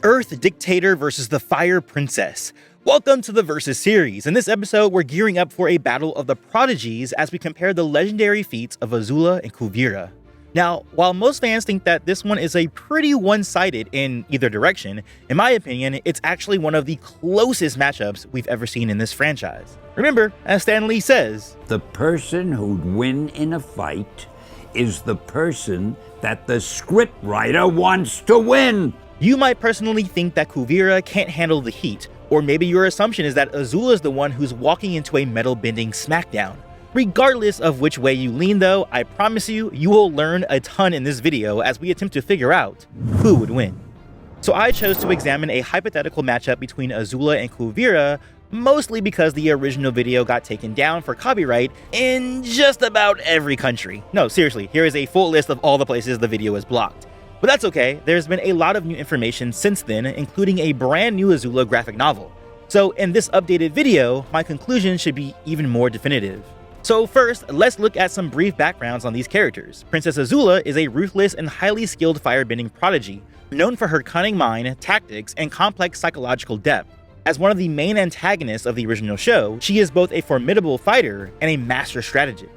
Earth Dictator versus the Fire Princess. Welcome to the Versus series. In this episode, we're gearing up for a battle of the prodigies as we compare the legendary feats of Azula and Kuvira. Now, while most fans think that this one is a pretty one-sided in either direction, in my opinion, it's actually one of the closest matchups we've ever seen in this franchise. Remember, as Stan Lee says, the person who'd win in a fight is the person that the scriptwriter wants to win. You might personally think that Kuvira can't handle the heat, or maybe your assumption is that Azula is the one who's walking into a metal-bending smackdown. Regardless of which way you lean though, I promise you, you will learn a ton in this video as we attempt to figure out who would win. So I chose to examine a hypothetical matchup between Azula and Kuvira, mostly because the original video got taken down for copyright in just about every country. No, seriously, here is a full list of all the places the video is blocked. But that's okay, there's been a lot of new information since then, including a brand new Azula graphic novel. So in this updated video, my conclusion should be even more definitive. So first, let's look at some brief backgrounds on these characters. Princess Azula is a ruthless and highly skilled firebending prodigy, known for her cunning mind, tactics, and complex psychological depth. As one of the main antagonists of the original show, she is both a formidable fighter and a master strategist.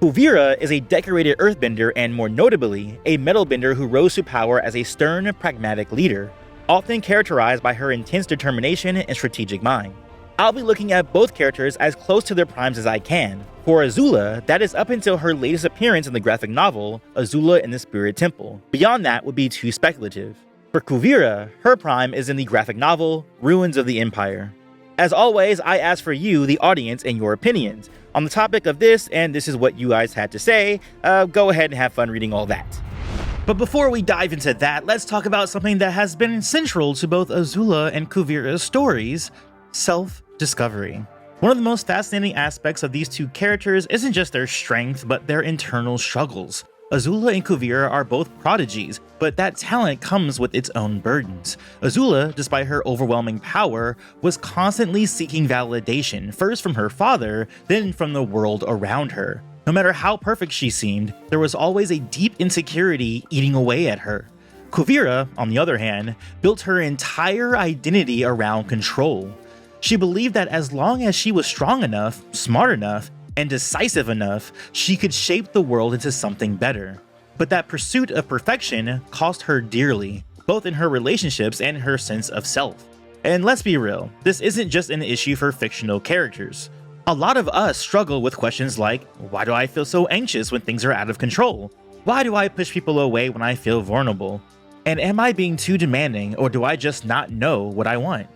Kuvira is a decorated earthbender and, more notably, a metalbender who rose to power as a stern, pragmatic leader, often characterized by her intense determination and strategic mind. I'll be looking at both characters as close to their primes as I can. For Azula, that is up until her latest appearance in the graphic novel, Azula and the Spirit Temple. Beyond that would be too speculative. For Kuvira, her prime is in the graphic novel, Ruins of the Empire. As always, I ask for you, the audience, and your opinions on the topic of this, and this is what you guys had to say. Go ahead and have fun reading all that. But before we dive into that, let's talk about something that has been central to both Azula and Kuvira's stories: self-discovery. One of the most fascinating aspects of these two characters isn't just their strength, but their internal struggles. Azula and Kuvira are both prodigies, but that talent comes with its own burdens. Azula, despite her overwhelming power, was constantly seeking validation, first from her father, then from the world around her. No matter how perfect she seemed, there was always a deep insecurity eating away at her. Kuvira, on the other hand, built her entire identity around control. She believed that as long as she was strong enough, smart enough, and decisive enough, she could shape the world into something better. But that pursuit of perfection cost her dearly, both in her relationships and her sense of self. And let's be real, this isn't just an issue for fictional characters. A lot of us struggle with questions like, why do I feel so anxious when things are out of control? Why do I push people away when I feel vulnerable? And am I being too demanding, or do I just not know what I want?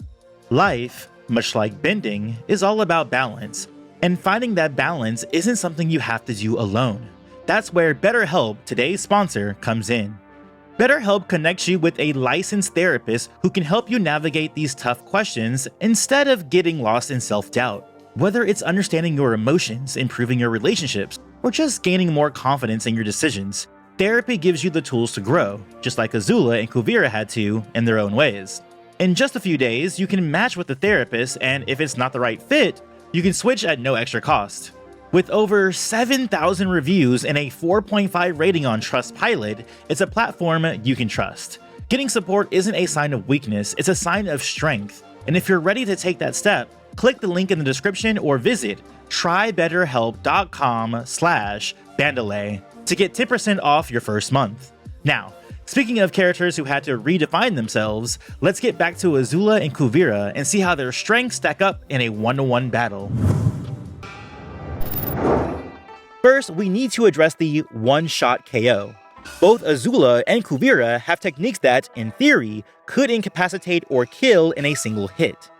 Life, much like bending, is all about balance. And finding that balance isn't something you have to do alone. That's where BetterHelp, today's sponsor, comes in. BetterHelp connects you with a licensed therapist who can help you navigate these tough questions instead of getting lost in self-doubt. Whether it's understanding your emotions, improving your relationships, or just gaining more confidence in your decisions, therapy gives you the tools to grow, just like Azula and Kuvira had to in their own ways. In just a few days, you can match with the therapist, and if it's not the right fit, you can switch at no extra cost. With over 7,000 reviews and a 4.5 rating on Trustpilot, it's a platform you can trust. Getting support isn't a sign of weakness, it's a sign of strength. And if you're ready to take that step, click the link in the description or visit trybetterhelp.com/Bandele to get 10% off your first month. Now, speaking of characters who had to redefine themselves, let's get back to Azula and Kuvira and see how their strengths stack up in a one-to-one battle. First, we need to address the one-shot KO. Both Azula and Kuvira have techniques that, in theory, could incapacitate or kill in a single hit.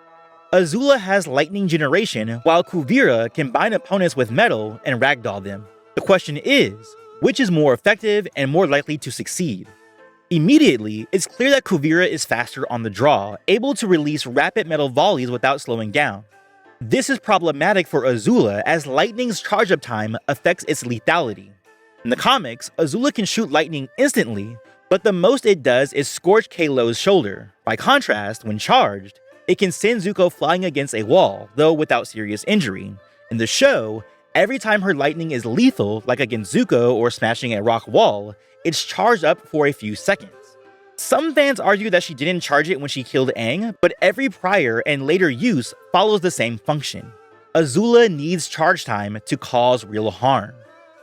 Azula has lightning generation, while Kuvira can bind opponents with metal and ragdoll them. The question is, which is more effective and more likely to succeed? Immediately, it's clear that Kuvira is faster on the draw, able to release rapid metal volleys without slowing down. This is problematic for Azula as lightning's charge-up time affects its lethality. In the comics, Azula can shoot lightning instantly, but the most it does is scorch Kalo's shoulder. By contrast, when charged, it can send Zuko flying against a wall, though without serious injury. In the show, every time her lightning is lethal, like against Zuko or smashing a rock wall, it's charged up for a few seconds. Some fans argue that she didn't charge it when she killed Aang, but every prior and later use follows the same function. Azula needs charge time to cause real harm.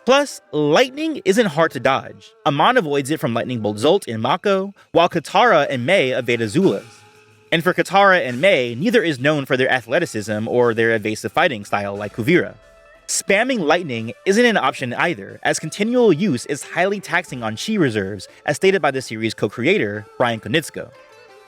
Plus, lightning isn't hard to dodge. Amon avoids it from Lightning Bolt Zolt in Mako, while Katara and Mai evade Azula's. And for Katara and Mai, neither is known for their athleticism or their evasive fighting style like Kuvira. Spamming lightning isn't an option either, as continual use is highly taxing on chi reserves, as stated by the series' co-creator, Brian Konietzko.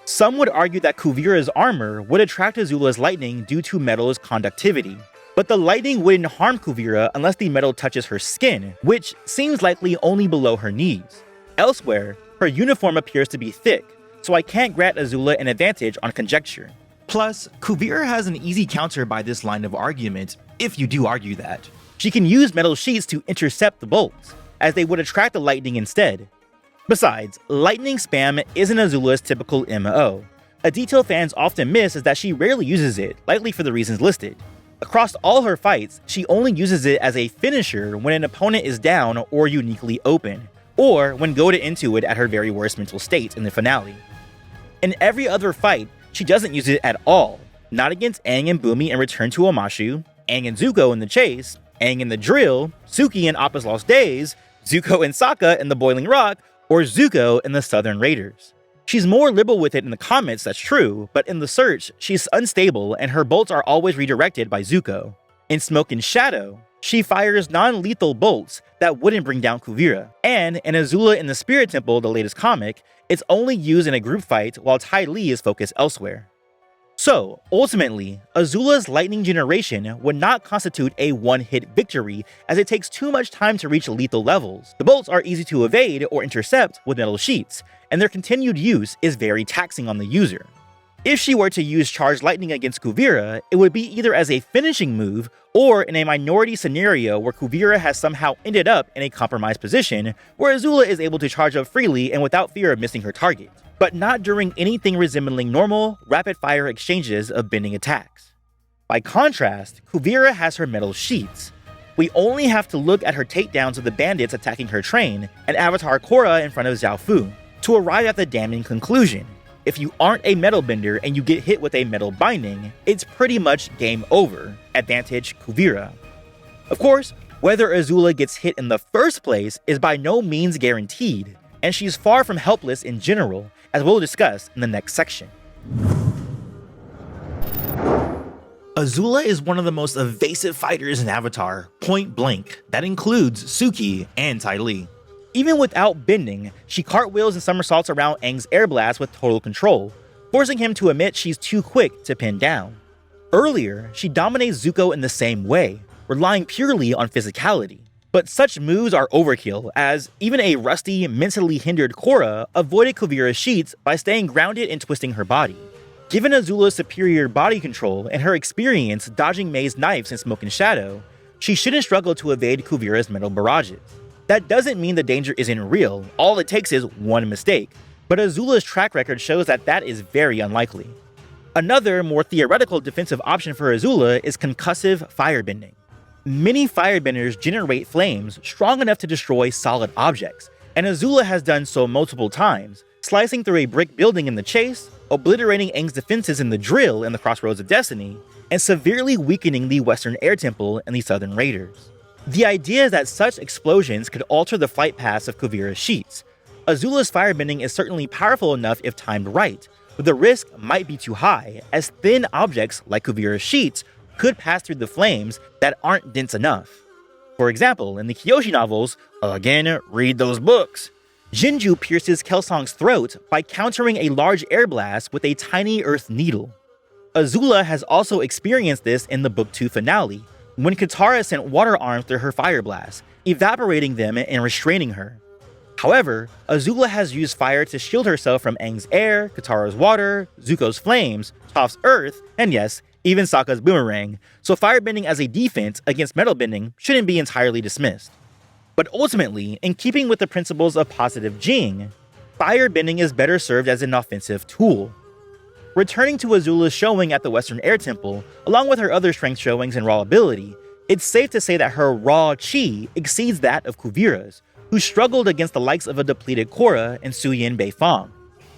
Some would argue that Kuvira's armor would attract Azula's lightning due to metal's conductivity, but the lightning wouldn't harm Kuvira unless the metal touches her skin, which seems likely only below her knees. Elsewhere, her uniform appears to be thick, so I can't grant Azula an advantage on conjecture. Plus, Kuvira has an easy counter by this line of argument, if you do argue that. She can use metal sheets to intercept the bolts, as they would attract the lightning instead. Besides, lightning spam isn't Azula's typical MO. A detail fans often miss is that she rarely uses it, likely for the reasons listed. Across all her fights, she only uses it as a finisher when an opponent is down or uniquely open, or when goaded into it at her very worst mental state in the finale. In every other fight, she doesn't use it at all, not against Aang and Bumi in Return to Omashu, Aang and Zuko in The Chase, Aang in The Drill, Suki in Appa's Lost Days, Zuko and Sokka in The Boiling Rock, or Zuko in The Southern Raiders. She's more liberal with it in the comments, that's true, but in the search, she's unstable and her bolts are always redirected by Zuko. In Smoke and Shadow, she fires non-lethal bolts that wouldn't bring down Kuvira, and in Azula in the Spirit Temple, the latest comic, it's only used in a group fight while Ty Lee is focused elsewhere. So, ultimately, Azula's lightning generation would not constitute a one-hit victory as it takes too much time to reach lethal levels. The bolts are easy to evade or intercept with metal sheets, and their continued use is very taxing on the user. If she were to use charged lightning against Kuvira, it would be either as a finishing move or in a minority scenario where Kuvira has somehow ended up in a compromised position where Azula is able to charge up freely and without fear of missing her target, but not during anything resembling normal, rapid-fire exchanges of bending attacks. By contrast, Kuvira has her metal sheets. We only have to look at her takedowns of the bandits attacking her train and Avatar Korra in front of Zhao Fu to arrive at the damning conclusion. If you aren't a metal bender and you get hit with a metal binding, it's pretty much game over. Advantage Kuvira. Of course, whether Azula gets hit in the first place is by no means guaranteed, and she's far from helpless in general, as we'll discuss in the next section. Azula is one of the most evasive fighters in Avatar, point blank. That includes Suki and Ty Lee. Even without bending, she cartwheels and somersaults around Aang's air blast with total control, forcing him to admit she's too quick to pin down. Earlier, she dominates Zuko in the same way, relying purely on physicality. But such moves are overkill, as even a rusty, mentally hindered Korra avoided Kuvira's sheets by staying grounded and twisting her body. Given Azula's superior body control and her experience dodging Mei's knives in Smoke and Shadow, she shouldn't struggle to evade Kuvira's metal barrages. That doesn't mean the danger isn't real, all it takes is one mistake, but Azula's track record shows that that is very unlikely. Another, more theoretical defensive option for Azula is concussive firebending. Many firebenders generate flames strong enough to destroy solid objects, and Azula has done so multiple times, slicing through a brick building in The Chase, obliterating Aang's defenses in The Drill in the Crossroads of Destiny, and severely weakening the Western Air Temple in the Southern Raiders. The idea is that such explosions could alter the flight paths of Kuvira's sheets. Azula's firebending is certainly powerful enough if timed right, but the risk might be too high, as thin objects like Kuvira's sheets could pass through the flames that aren't dense enough. For example, in the Kyoshi novels, again, read those books, Jinju pierces Kelsong's throat by countering a large air blast with a tiny earth needle. Azula has also experienced this in the Book 2 finale, when Katara sent water arms through her fire blast, evaporating them and restraining her. However, Azula has used fire to shield herself from Aang's air, Katara's water, Zuko's flames, Toph's earth, and yes, even Sokka's boomerang, so firebending as a defense against metal bending shouldn't be entirely dismissed. But ultimately, in keeping with the principles of positive Jing, firebending is better served as an offensive tool. Returning to Azula's showing at the Western Air Temple, along with her other strength showings and raw ability, it's safe to say that her raw chi exceeds that of Kuvira's, who struggled against the likes of a depleted Korra and Suyin Beifong.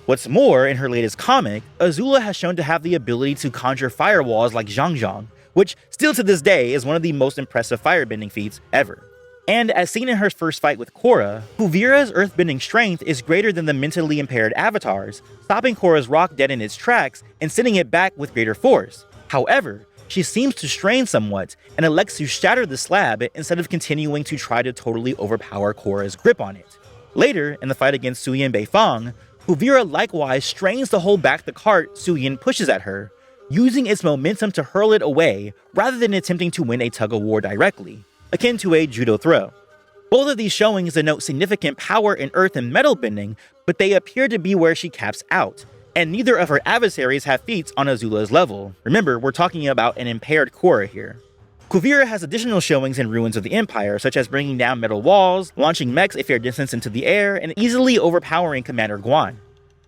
What's more, in her latest comic, Azula has shown to have the ability to conjure firewalls like Zhang, which still to this day is one of the most impressive firebending feats ever. And as seen in her first fight with Korra, Kuvira's earthbending strength is greater than the mentally impaired Avatar's, stopping Korra's rock dead in its tracks and sending it back with greater force. However, she seems to strain somewhat and elects to shatter the slab instead of continuing to try to totally overpower Korra's grip on it. Later, in the fight against Suyin Beifong, Kuvira likewise strains to hold back the cart Suyin pushes at her, using its momentum to hurl it away rather than attempting to win a tug-of-war directly, akin to a judo throw. Both of these showings denote significant power in earth and metal bending, but they appear to be where she caps out, and neither of her adversaries have feats on Azula's level. Remember, we're talking about an impaired Korra here. Kuvira has additional showings in Ruins of the Empire, such as bringing down metal walls, launching mechs a fair distance into the air, and easily overpowering Commander Guan.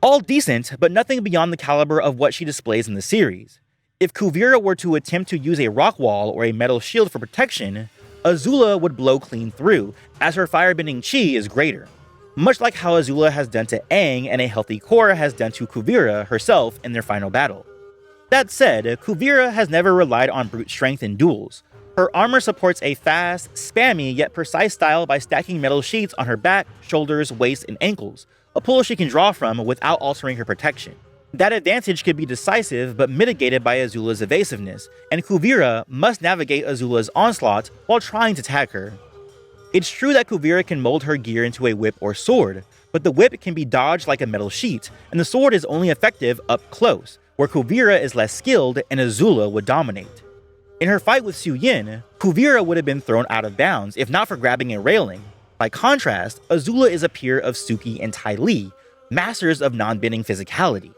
All decent, but nothing beyond the caliber of what she displays in the series. If Kuvira were to attempt to use a rock wall or a metal shield for protection, Azula would blow clean through, as her firebending chi is greater, much like how Azula has done to Aang and a healthy Korra has done to Kuvira herself in their final battle. That said, Kuvira has never relied on brute strength in duels. Her armor supports a fast, spammy, yet precise style by stacking metal sheets on her back, shoulders, waist, and ankles, a pull she can draw from without altering her protection. That advantage could be decisive but mitigated by Azula's evasiveness, and Kuvira must navigate Azula's onslaught while trying to tag her. It's true that Kuvira can mold her gear into a whip or sword, but the whip can be dodged like a metal sheet, and the sword is only effective up close, where Kuvira is less skilled and Azula would dominate. In her fight with Suyin, Kuvira would have been thrown out of bounds if not for grabbing a railing. By contrast, Azula is a peer of Suki and Ty Lee, masters of non-bending physicality.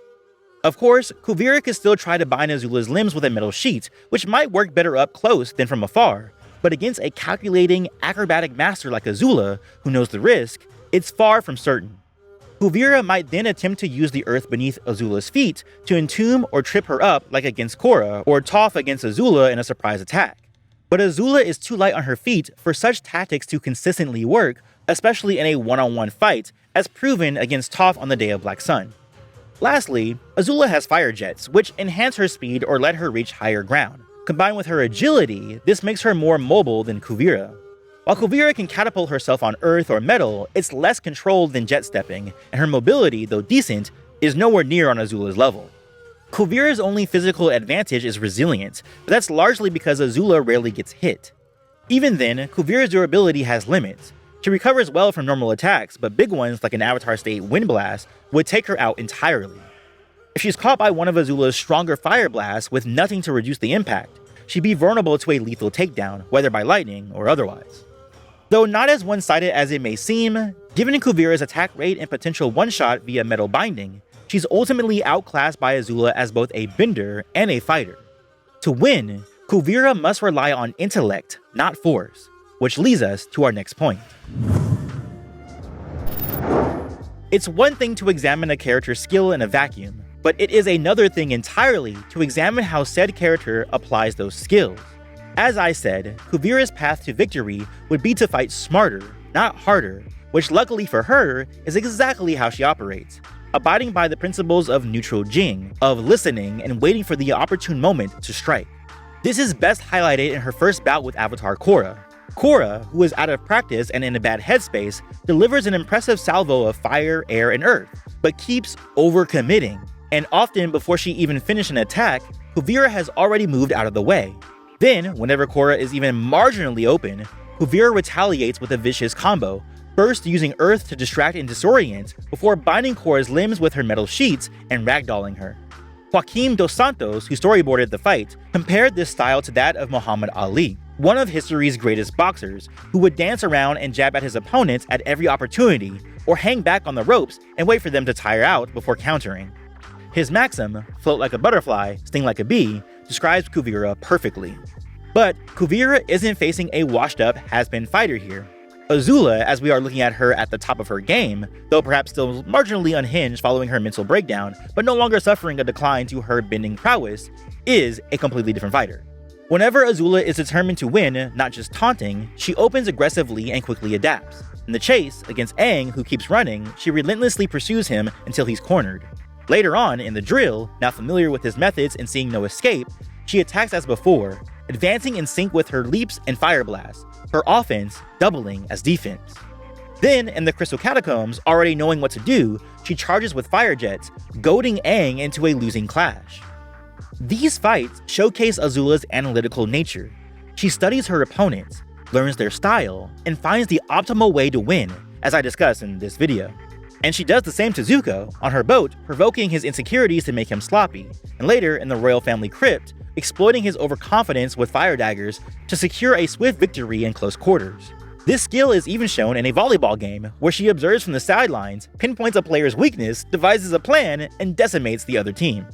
Of course, Kuvira could still try to bind Azula's limbs with a metal sheet, which might work better up close than from afar, but against a calculating, acrobatic master like Azula, who knows the risk, it's far from certain. Kuvira might then attempt to use the earth beneath Azula's feet to entomb or trip her up like against Korra, or Toph against Azula in a surprise attack. But Azula is too light on her feet for such tactics to consistently work, especially in a one-on-one fight, as proven against Toph on the Day of Black Sun. Lastly, Azula has fire jets, which enhance her speed or let her reach higher ground. Combined with her agility, this makes her more mobile than Kuvira. While Kuvira can catapult herself on earth or metal, it's less controlled than jet stepping, and her mobility, though decent, is nowhere near on Azula's level. Kuvira's only physical advantage is resilience, but that's largely because Azula rarely gets hit. Even then, Kuvira's durability has limits. She recovers well from normal attacks, but big ones like an Avatar State Wind Blast would take her out entirely. If she's caught by one of Azula's stronger fire blasts with nothing to reduce the impact, she'd be vulnerable to a lethal takedown, whether by lightning or otherwise. Though not as one-sided as it may seem, given Kuvira's attack rate and potential one-shot via metal binding, she's ultimately outclassed by Azula as both a bender and a fighter. To win, Kuvira must rely on intellect, not force, which leads us to our next point. It's one thing to examine a character's skill in a vacuum, but it is another thing entirely to examine how said character applies those skills. As I said, Kuvira's path to victory would be to fight smarter, not harder, which luckily for her is exactly how she operates, abiding by the principles of neutral Jing, of listening and waiting for the opportune moment to strike. This is best highlighted in her first bout with Avatar Korra. Korra, who is out of practice and in a bad headspace, delivers an impressive salvo of fire, air, and earth, but keeps overcommitting, and often before she even finishes an attack, Kuvira has already moved out of the way. Then, whenever Korra is even marginally open, Kuvira retaliates with a vicious combo, first using earth to distract and disorient, before binding Korra's limbs with her metal sheets and ragdolling her. Joaquim dos Santos, who storyboarded the fight, compared this style to that of Muhammad Ali, one of history's greatest boxers, who would dance around and jab at his opponents at every opportunity, or hang back on the ropes and wait for them to tire out before countering. His maxim, float like a butterfly, sting like a bee, describes Kuvira perfectly. But Kuvira isn't facing a washed-up, has-been fighter here. Azula, as we are looking at her at the top of her game, though perhaps still marginally unhinged following her mental breakdown, but no longer suffering a decline to her bending prowess, is a completely different fighter. Whenever Azula is determined to win, not just taunting, she opens aggressively and quickly adapts. In the chase against Aang, who keeps running, she relentlessly pursues him until he's cornered. Later on, in the drill, now familiar with his methods and seeing no escape, she attacks as before, advancing in sync with her leaps and fire blasts, her offense doubling as defense. Then, in the Crystal Catacombs, already knowing what to do, she charges with fire jets, goading Aang into a losing clash. These fights showcase Azula's analytical nature. She studies her opponents, learns their style, and finds the optimal way to win, as I discussed in this video. And she does the same to Zuko, on her boat, provoking his insecurities to make him sloppy, and later in the royal family crypt, exploiting his overconfidence with fire daggers to secure a swift victory in close quarters. This skill is even shown in a volleyball game, where she observes from the sidelines, pinpoints a player's weakness, devises a plan, and decimates the other team.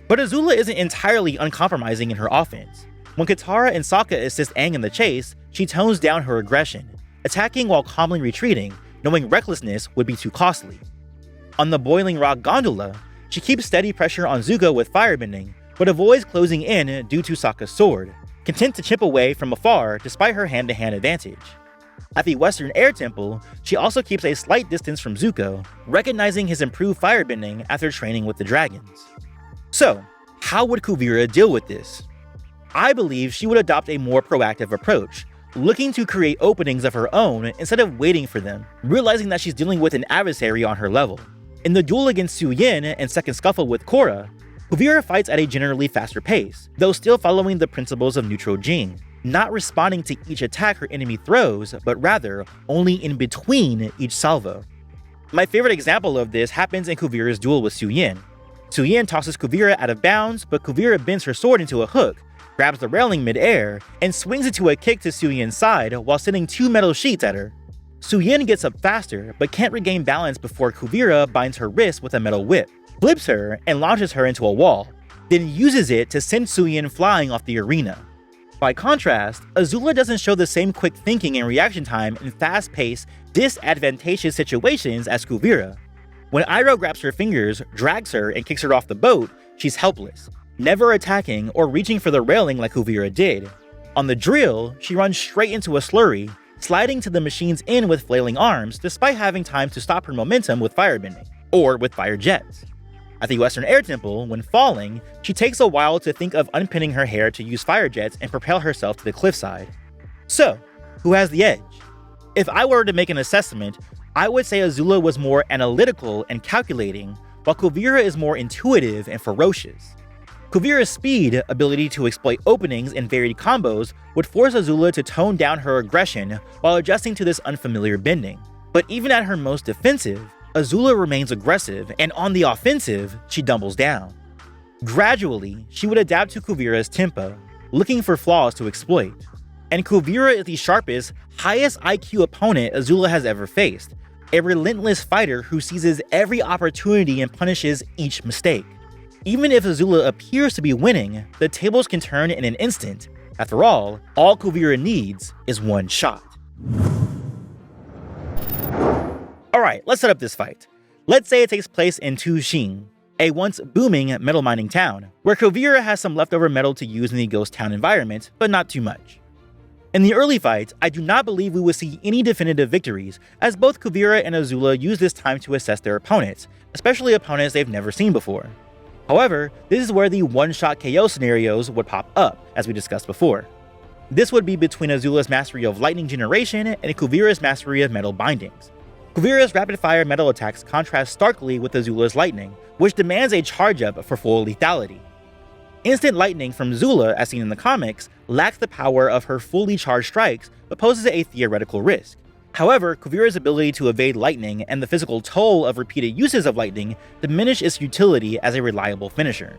But Azula isn't entirely uncompromising in her offense. When Katara and Sokka assist Aang in the chase, she tones down her aggression, attacking while calmly retreating, knowing recklessness would be too costly. On the Boiling Rock gondola, she keeps steady pressure on Zuko with firebending, but avoids closing in due to Sokka's sword, content to chip away from afar despite her hand-to-hand advantage. At the Western Air Temple, she also keeps a slight distance from Zuko, recognizing his improved firebending after training with the dragons. So, how would Kuvira deal with this? I believe she would adopt a more proactive approach, looking to create openings of her own instead of waiting for them, realizing that she's dealing with an adversary on her level. In the duel against Su Yin and second scuffle with Korra, Kuvira fights at a generally faster pace, though still following the principles of neutral Jing, not responding to each attack her enemy throws, but rather only in between each salvo. My favorite example of this happens in Kuvira's duel with Su Yin. Su Yin tosses Kuvira out of bounds, but Kuvira bends her sword into a hook, grabs the railing mid-air, and swings it to a kick to Su Yin's side while sending two metal sheets at her. Su Yin gets up faster, but can't regain balance before Kuvira binds her wrist with a metal whip, flips her, and launches her into a wall, then uses it to send Su Yin flying off the arena. By contrast, Azula doesn't show the same quick thinking and reaction time in fast-paced, disadvantageous situations as Kuvira. When Iroh grabs her fingers, drags her, and kicks her off the boat, she's helpless, never attacking or reaching for the railing like Kuvira did. On the drill, she runs straight into a slurry, sliding to the machine's end with flailing arms despite having time to stop her momentum with firebending, or with fire jets. At the Western Air Temple, when falling, she takes a while to think of unpinning her hair to use fire jets and propel herself to the cliffside. So, who has the edge? If I were to make an assessment, I would say Azula was more analytical and calculating, while Kuvira is more intuitive and ferocious. Kuvira's speed, ability to exploit openings and varied combos, would force Azula to tone down her aggression while adjusting to this unfamiliar bending. But even at her most defensive, Azula remains aggressive, and on the offensive, she doubles down. Gradually, she would adapt to Kuvira's tempo, looking for flaws to exploit. And Kuvira is the sharpest, highest IQ opponent Azula has ever faced, a relentless fighter who seizes every opportunity and punishes each mistake. Even if Azula appears to be winning, the tables can turn in an instant. After all Kuvira needs is one shot. Alright, let's set up this fight. Let's say it takes place in Tuxing, a once booming metal mining town, where Kuvira has some leftover metal to use in the ghost town environment, but not too much. In the early fight, I do not believe we will see any definitive victories, as both Kuvira and Azula use this time to assess their opponents, especially opponents they've never seen before. However, this is where the one-shot KO scenarios would pop up, as we discussed before. This would be between Azula's mastery of lightning generation and Kuvira's mastery of metal bindings. Kuvira's rapid-fire metal attacks contrast starkly with Azula's lightning, which demands a charge-up for full lethality. Instant lightning from Azula, as seen in the comics, lacks the power of her fully charged strikes, but poses a theoretical risk. However, Kuvira's ability to evade lightning and the physical toll of repeated uses of lightning diminish its utility as a reliable finisher.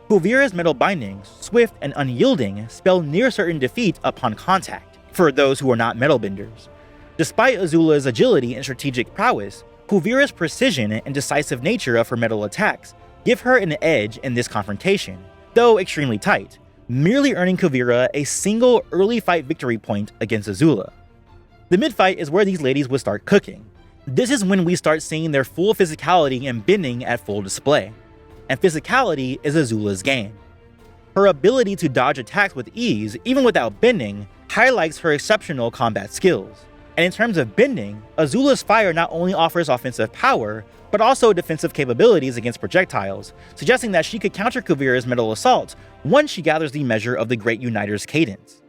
Kuvira's metal bindings, swift and unyielding, spell near certain defeat upon contact, for those who are not metal benders. Despite Azula's agility and strategic prowess, Kuvira's precision and decisive nature of her metal attacks give her an edge in this confrontation, though extremely tight, merely earning Kuvira a single early fight victory point against Azula. The mid-fight is where these ladies would start cooking. This is when we start seeing their full physicality and bending at full display. And physicality is Azula's game. Her ability to dodge attacks with ease, even without bending, highlights her exceptional combat skills. And in terms of bending, Azula's fire not only offers offensive power, but also defensive capabilities against projectiles, suggesting that she could counter Kuvira's metal assault once she gathers the measure of the Great Uniter's cadence.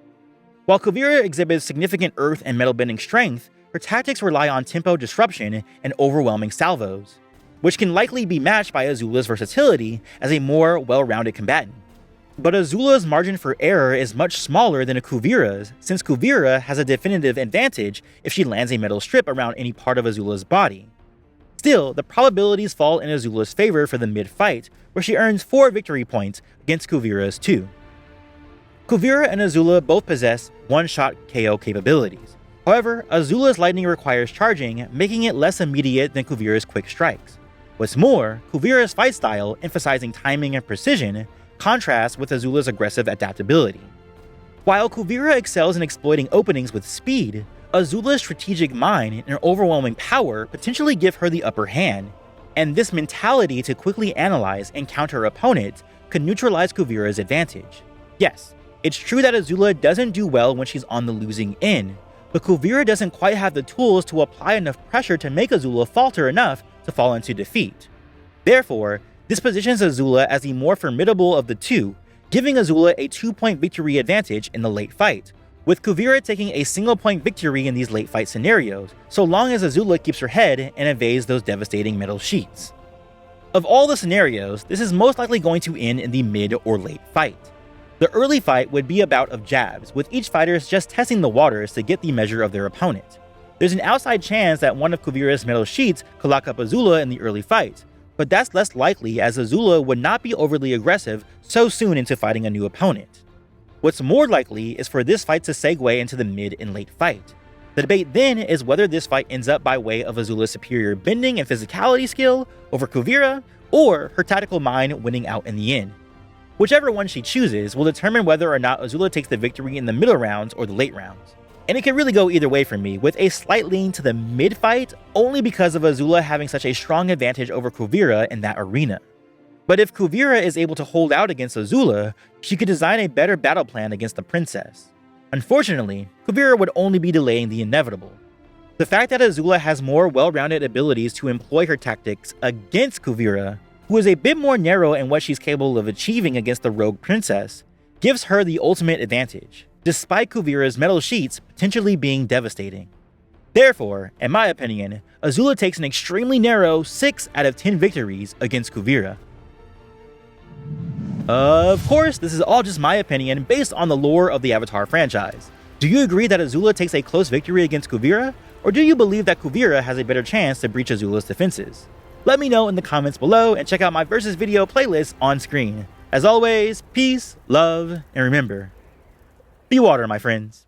While Kuvira exhibits significant earth and metal bending strength, her tactics rely on tempo disruption and overwhelming salvos, which can likely be matched by Azula's versatility as a more well-rounded combatant. But Azula's margin for error is much smaller than a Kuvira's, since Kuvira has a definitive advantage if she lands a metal strip around any part of Azula's body. Still, the probabilities fall in Azula's favor for the mid-fight, where she earns 4 victory points against Kuvira's 2. Kuvira and Azula both possess one-shot KO capabilities. However, Azula's lightning requires charging, making it less immediate than Kuvira's quick strikes. What's more, Kuvira's fight style, emphasizing timing and precision, contrasts with Azula's aggressive adaptability. While Kuvira excels in exploiting openings with speed, Azula's strategic mind and overwhelming power potentially give her the upper hand, and this mentality to quickly analyze and counter opponents could neutralize Kuvira's advantage. Yes, it's true that Azula doesn't do well when she's on the losing end, but Kuvira doesn't quite have the tools to apply enough pressure to make Azula falter enough to fall into defeat. Therefore, this positions Azula as the more formidable of the two, giving Azula a 2-point victory advantage in the late fight, with Kuvira taking a single-point victory in these late fight scenarios, so long as Azula keeps her head and evades those devastating metal sheets. Of all the scenarios, this is most likely going to end in the mid or late fight. The early fight would be a bout of jabs, with each fighter just testing the waters to get the measure of their opponent. There's an outside chance that one of Kuvira's metal sheets could lock up Azula in the early fight, but that's less likely as Azula would not be overly aggressive so soon into fighting a new opponent. What's more likely is for this fight to segue into the mid and late fight. The debate then is whether this fight ends up by way of Azula's superior bending and physicality skill over Kuvira, or her tactical mind winning out in the end. Whichever one she chooses will determine whether or not Azula takes the victory in the middle rounds or the late rounds. And it can really go either way for me, with a slight lean to the mid-fight only because of Azula having such a strong advantage over Kuvira in that arena. But if Kuvira is able to hold out against Azula, she could design a better battle plan against the princess. Unfortunately, Kuvira would only be delaying the inevitable. The fact that Azula has more well-rounded abilities to employ her tactics against Kuvira, who is a bit more narrow in what she's capable of achieving against the rogue princess, gives her the ultimate advantage, despite Kuvira's metal sheets potentially being devastating. Therefore, in my opinion, Azula takes an extremely narrow 6 out of 10 victories against Kuvira. Of course, this is all just my opinion based on the lore of the Avatar franchise. Do you agree that Azula takes a close victory against Kuvira, or do you believe that Kuvira has a better chance to breach Azula's defenses? Let me know in the comments below and check out my versus video playlist on screen. As always, peace, love, and remember, be water, my friends.